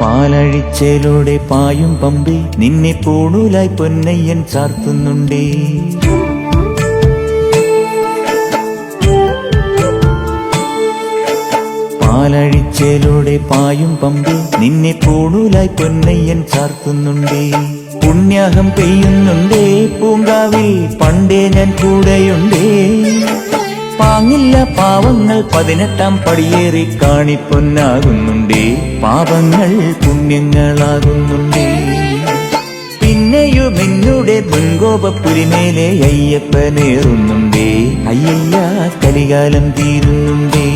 പാലഴിച്ചേലോടെ പായും പമ്പി നിന്നെ പൂണൂലായി പൊന്നയ്യൻ ചാർത്തുന്നുണ്ടേ. പാലഴിച്ചേലോടെ പായും പമ്പി നിന്നെ പൂണൂലായി പൊന്നയ്യൻ ചാർത്തുന്നുണ്ടേ. പുണ്യാഹം പെയ്യുന്നുണ്ടേ പൂങ്കാവിൽ പണ്ടേ ഞാൻ കൂടെയുണ്ടേ. പാങ്ങില്ല പാവങ്ങൾ 18-ാം പടിയേറി കാണിപ്പൊന്നാകുന്നുണ്ടേ. പാപങ്ങൾ പുണ്യങ്ങളാകുന്നുണ്ടേ. പിന്നെയും എന്നുടെ മുൻകോപപ്പുരിമേലെ അയ്യപ്പനേറുന്നുണ്ടേ. അയ്യയ്യ കലികാലം തീരുന്നുണ്ടേ.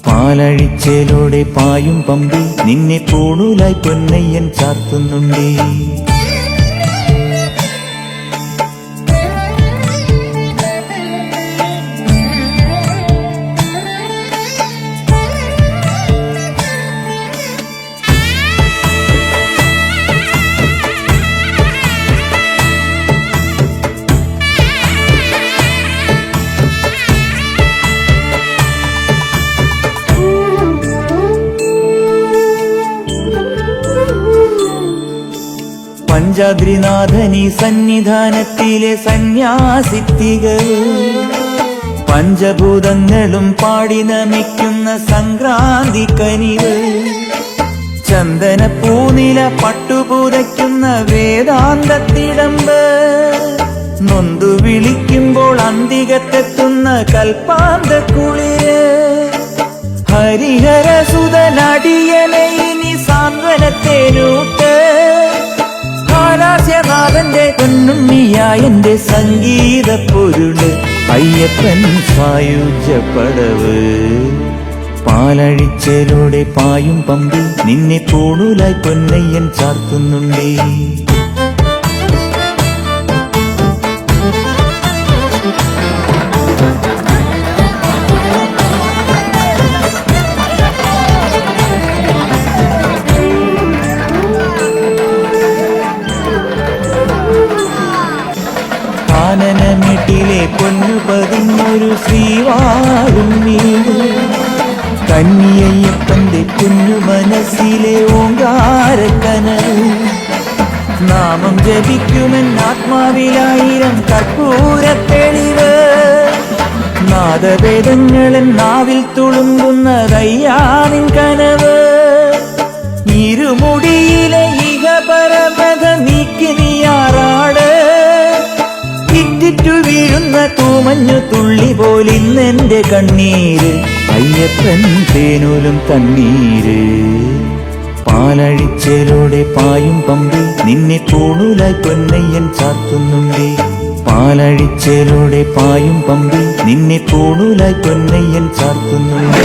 പാലഴിച്ചേലോടെ പായും പമ്പി നിന്നെ പൂണൂലായി പൊന്നയ്യൻ ചാർത്തുന്നുണ്ടേ. പഞ്ചാദ്രിനാഥനീ സന്നിധാനത്തിലെ സന്യാസിത്തികൾ പഞ്ചഭൂതങ്ങളും പാടി നമിക്കുന്ന സംക്രാന്തി കനിവ്. ചന്ദന പൂനില പട്ടുപൂതയ്ക്കുന്ന വേദാന്തത്തിടമ്പ്. നൊന്തു വിളിക്കുമ്പോൾ അന്തികത്തെത്തുന്ന കൽപ്പാന്ത കുളിര്. ഹരിഹരസുതനടിയനെ ഇനി സാന്ത്വനത്തേനൂട്ട്. ാഥന്റെ പൊന്നുണ്ണിയായന്റെ സംഗീത പൊരുള് അയ്യപ്പൻ സായുജ്യപ്പടവ്. പാലഴിച്ചേലോടെ പായും പമ്പി നിന്നെ പൂണൂലായി പൊന്നയ്യൻ ചാർത്തുന്നുണ്ടേ. കാനനമേട്ടിലെ പൊന്നു പതിഞ്ഞൊരു ശ്രീവാഴും വീട്. കന്നിയയ്യപ്പന്റെ കുഞ്ഞു മനസ്സിലെ ഓങ്കാരക്കനൽ. നാമം ജപിക്കുമെൻ ആത്മാവിലായിരം കർപ്പൂരത്തെളിവ്. നാദവേദങ്ങളൻ നാവിൽ തുളുമ്പുന്നതയ്യാനിൻ കനവ്. ഇരുമുടിയിലെ ഇഹപരമത നീക്കി നീയാറാട്. ഇറ്റിറ്റു വീഴുന്ന തൂമഞ്ഞു തുള്ളി പോലിന്നെന്റെ കണ്ണീര്. അയ്യപ്പൻ തേനൂലും കണ്ണീര്. പാലഴിച്ചേലോടെ പായും പമ്പി നിന്നെ പൂണൂലായി പൊന്നയ്യൻ ചാർത്തുന്നുണ്ടേ. പാലഴിച്ചേലോടെ പായും പമ്പി നിന്നെ പൂണൂലായി പൊന്നയ്യൻ ചാർത്തുന്നുണ്ടേ.